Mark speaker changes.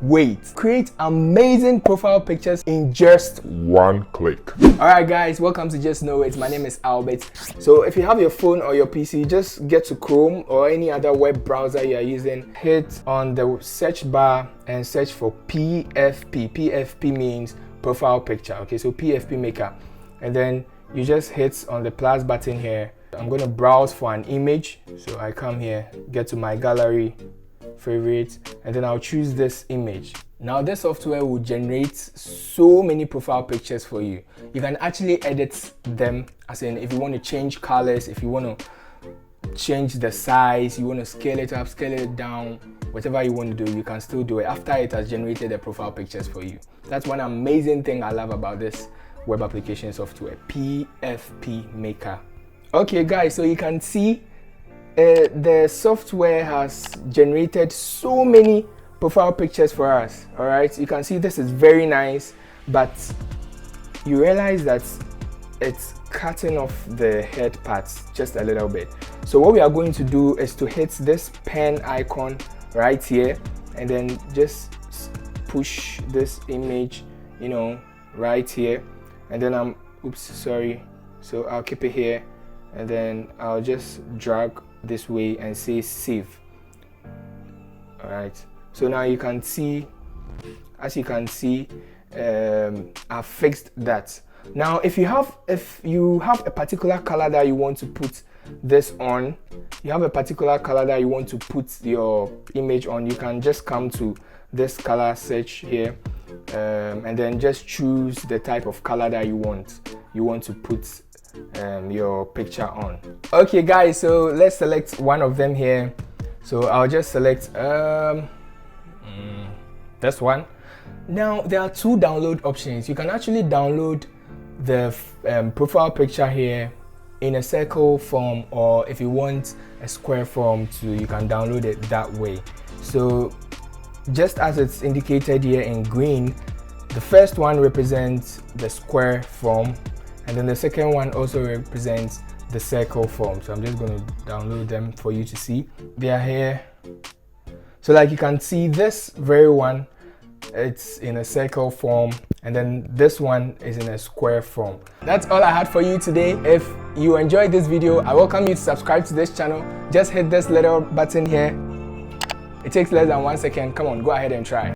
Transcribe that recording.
Speaker 1: wait. Create amazing profile pictures in just
Speaker 2: one click.
Speaker 1: Alright guys, welcome to Just Know It. My name is Albert. So if you have your phone or your PC, just get to Chrome or any other web browser you are using. Hit on the search bar and search for PFP. PFP means profile picture. Okay, so PFP maker. And then you just hit on the plus button here. I'm going to browse for an image. So I come here, get to my gallery, favorite, and then I'll choose this image. Now this software will generate so many profile pictures for you. You can actually edit them, as in if you want to change colors, if you want to change the size, you want to scale it up, scale it down, whatever you want to do, you can still do it after it has generated the profile pictures for you. That's one amazing thing I love about this web application software, PFP Maker. Okay guys, so you can see the software has generated so many profile pictures for us. All right, you can see this is very nice, but you realize that it's cutting off the head parts just a little bit. So what we are going to do is to hit this pen icon right here and then just push this image, you know, right here, and then so I'll keep it here and then I'll just drag this way and say save. All right, so now you can see, as you can see, I've fixed that. Now if you have a particular color that you want to put this on, you have a particular color that you want to put your image on, you can just come to this color search here and then just choose the type of color that you want to put your picture on. Okay guys, so let's select one of them here. So I'll just select this one. Now there are two download options. You can actually download the profile picture here in a circle form, or if you want a square form too, you can download it that way. So just as it's indicated here in green, the first one represents the square form, and then the second one also represents the circle form. So I'm just going to download them for you to see. They are here. So like you can see, this very one, it's in a circle form, and then this one is in a square form. That's all I had for you today. If you enjoyed this video, I welcome you to subscribe to this channel. Just hit this little button here. It takes less than 1 second. Come on, go ahead and try.